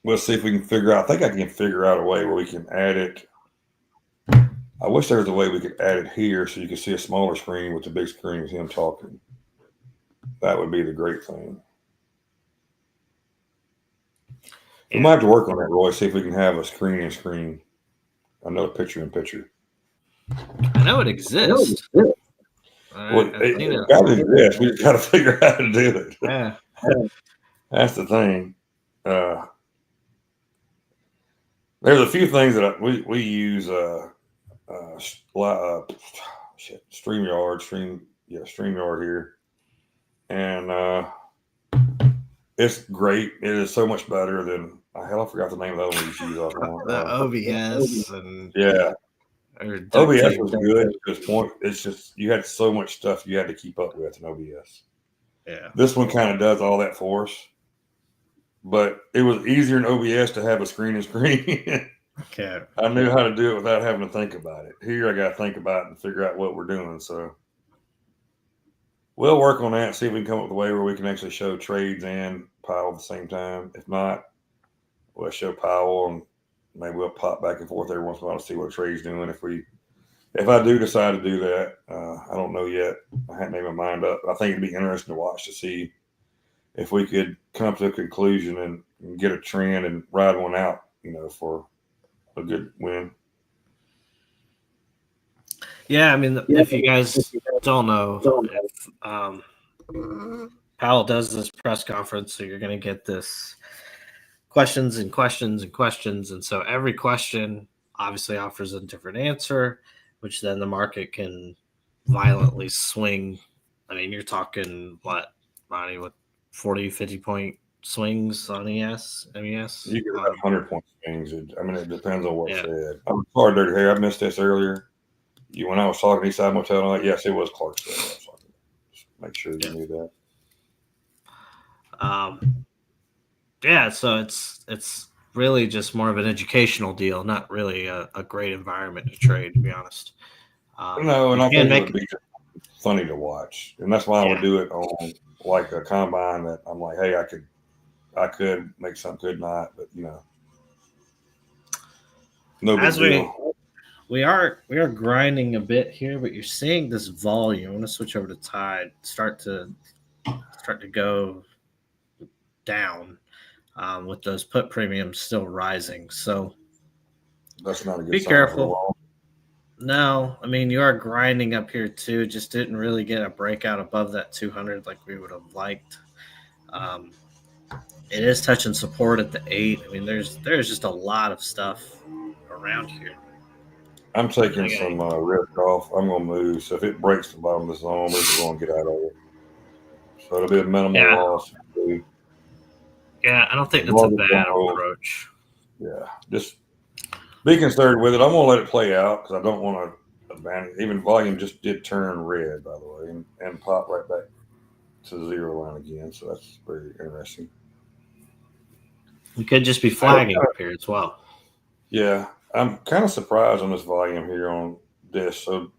We'll see if we can figure out. I think I can figure out a way where we can add it. I wish there was a way we could add it here so you could see a smaller screen with the big screen with him talking. That would be the great thing. We might have to work on that, Roy, see if we can have a screen in screen. Another picture in picture. I know it exists. Well, it got to exist. We just got to figure out how to do it. Yeah. That's the thing. There's a few things that we use. StreamYard here, and it's great. It is so much better than I forgot the name of the other one we use. OBS and OBS was good at this point. It's just you had so much stuff you had to keep up with in OBS. Yeah, this one kind of does all that for us, but it was easier in OBS to have a screen and screen. Okay. I knew how to do it without having to think about it. Here I got to think about it and figure out what we're doing. So we'll work on that and see if we can come up with a way where we can actually show trades and Powell at the same time. If not, we'll show Powell and maybe we'll pop back and forth every once in a while to see what trade's doing. If I do decide to do that, I don't know yet. I hadn't made my mind up. I think it'd be interesting to watch to see if we could come to a conclusion and get a trend and ride one out, for a good win. Yeah, I mean, if you guys don't know, if Powell does this press conference, so you're going to get this questions and questions and questions, and so every question obviously offers a different answer, which then the market can violently swing. I mean, you're talking what, Monty, with 40, 50 point swings on MES? You get about 100-point swings. I mean, it depends on what's said. I'm sorry, Dirty Harry, I missed this earlier. When I was talking to Eastside Motel tonight, yes, it was Clarksdale. Just make sure you knew that. So it's really just more of an educational deal, not really a great environment to trade, to be honest. No, and I think it would be funny to watch, and that's why I would do it on like a combine that I'm like, hey, I could make something, could not, but no big deal. we are grinding a bit here, but you're seeing this volume. I'm gonna switch over to Tide. Start to go down, with those put premiums still rising. So That's not a good be sign for the careful. long. No, I mean you are grinding up here too. Just didn't really get a breakout above that 200 like we would have liked. Um, it is touching support at the 8. I mean, there's just a lot of stuff around here. I'm taking Okay. some risk off. I'm going to move. So if it breaks the bottom of the zone, we're just going to get out of it. So it'll be a minimal Yeah, loss. I don't think As that's a long as it bad don't go, approach. yeah, just be conservative with it. I'm going to let it play out because I don't want to abandon it. Even volume just did turn red, by the way, and pop right back to the zero line again. So that's very interesting. We could just be flagging up here as well. Yeah, I'm kind of surprised on this volume here on this. So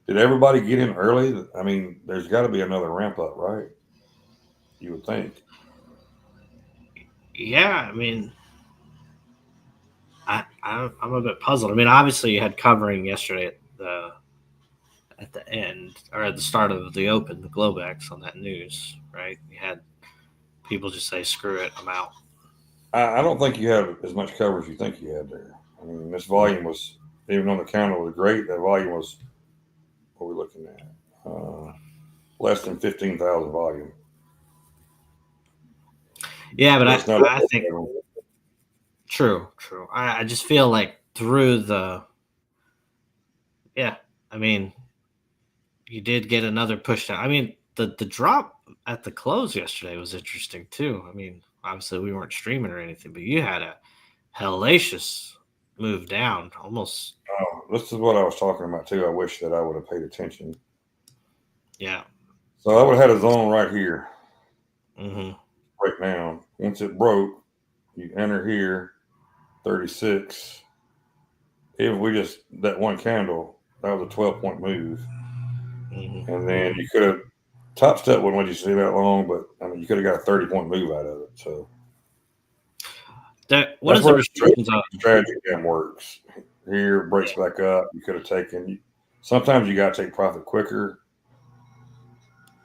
did everybody get in early? I mean, there's got to be another ramp up, right? You would think. Yeah, I mean, I'm a bit puzzled. I mean, obviously you had covering yesterday at the end or at the start of the Open, the Globex on that news, right? You had people just say, "Screw it, I'm out." I don't think you have as much coverage you think you had there. I mean, this volume was, even on the counter was great. That volume was, what are we looking at? Less than 15,000 volume. Yeah, but So it's not. I think true. I just feel like through the yeah, I mean, you did get another push down. I mean, the drop at the close yesterday was interesting too. I mean, obviously we weren't streaming or anything, but you had a hellacious move down, almost. This is what I was talking about too. I wish that I would have paid attention. Yeah. So I would have had a zone right here, Mm-hmm. right now. Once it broke, you enter here, 36. If we just, that one candle, that was a 12-point move. Mm-hmm. And then you could have, top step wouldn't let you see that long, but I mean, you could have got a 30-point move out of it. So What is the restrictions on? the strategy game works. Here, breaks back up. You could have taken, sometimes you got to take profit quicker,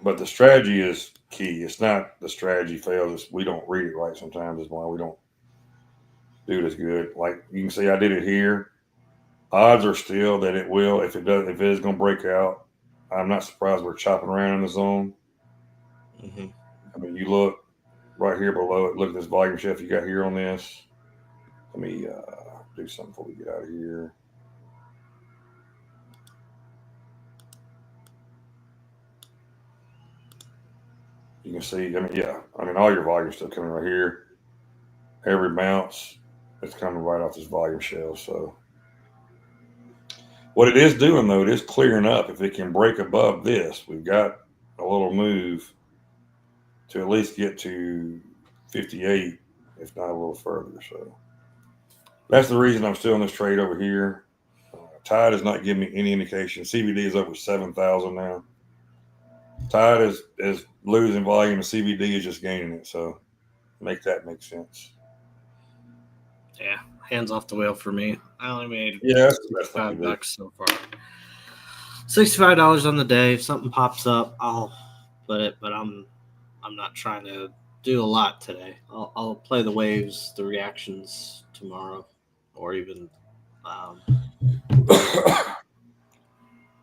but the strategy is key. It's not the strategy fails. It's we don't read it right sometimes is why we don't do it as good. Like you can see, I did it here. Odds are still that it will. If it is going to break out, I'm not surprised we're chopping around in the zone. Mm-hmm. I mean, you look right here below it. Look at this volume shift you got here on this. Let me do something before we get out of here. You can see, I mean, yeah, I mean, all your volume's still coming right here. Every bounce, it's coming right off this volume shell. So, what it is doing, though, it is clearing up. If it can break above this, we've got a little move to at least get to 58, if not a little further. So, that's the reason I'm still in this trade over here. Tide is not giving me any indication. CBD is over 7,000 now. Tide is losing volume, and CBD is just gaining it. So make that make sense. Yeah, hands off the wheel for me. I only made Yeah, $65 so far. $65 on the day. If something pops up, I'll put it. But I'm not trying to do a lot today. I'll play the waves, the reactions tomorrow, or even.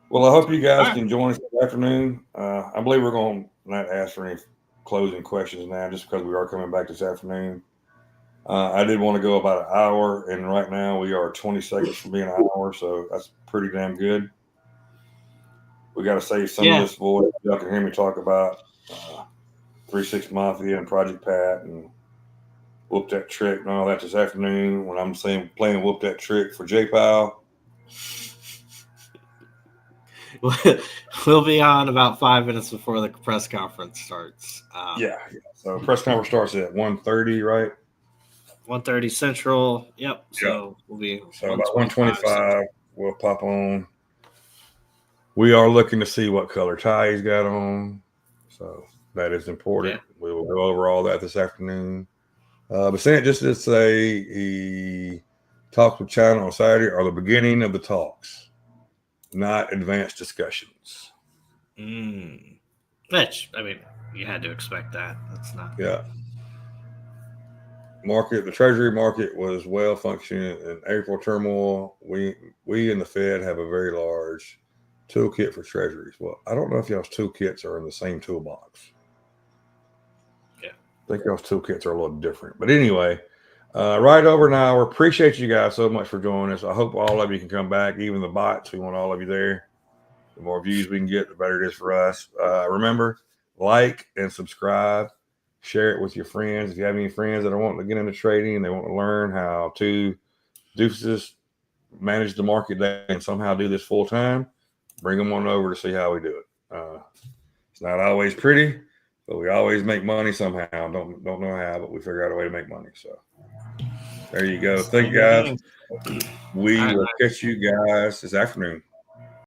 Well, I hope you guys can join us this afternoon. I believe we're going to not ask for any closing questions now, just because we are coming back this afternoon. I did want to go about an hour, and right now we are 20 seconds from being an hour, so that's pretty damn good. We got to save some of this voice. Y'all can hear me talk about 3-6 Mafia and Project Pat and Whoop That Trick and all that this afternoon when I'm playing Whoop That Trick for J-Powell. We'll be on about 5 minutes before the press conference starts. Yeah. So press conference starts at 1:30, right? 1:30 Central. Yep. So we'll be about 1:25. We'll pop on. We are looking to see what color tie he's got on. So that is important. Yeah. We will go over all that this afternoon. Bessent just to say he Talks with China on Saturday are the beginning of the talks, not advanced discussions. Which, I mean, you had to expect that. That's not. Yeah. The Treasury market was well functioning in April turmoil. We in the Fed have a very large toolkit for Treasuries. Well, I don't know if y'all's toolkits are in the same toolbox. Yeah. I think y'all's toolkits are a little different. But anyway, right over an hour. Appreciate you guys so much for joining us. I hope all of you can come back, even the bots. We want all of you there. The more views we can get, the better it is for us. Remember, like and subscribe. Share it with your friends. If you have any friends that are wanting to get into trading and they want to learn how to doofus manage the market day and somehow do this full time, bring them on over to see how we do it. It's not always pretty, but we always make money somehow. Don't know how, but we figure out a way to make money. So there you go. Thank you, guys. We will catch you guys this afternoon.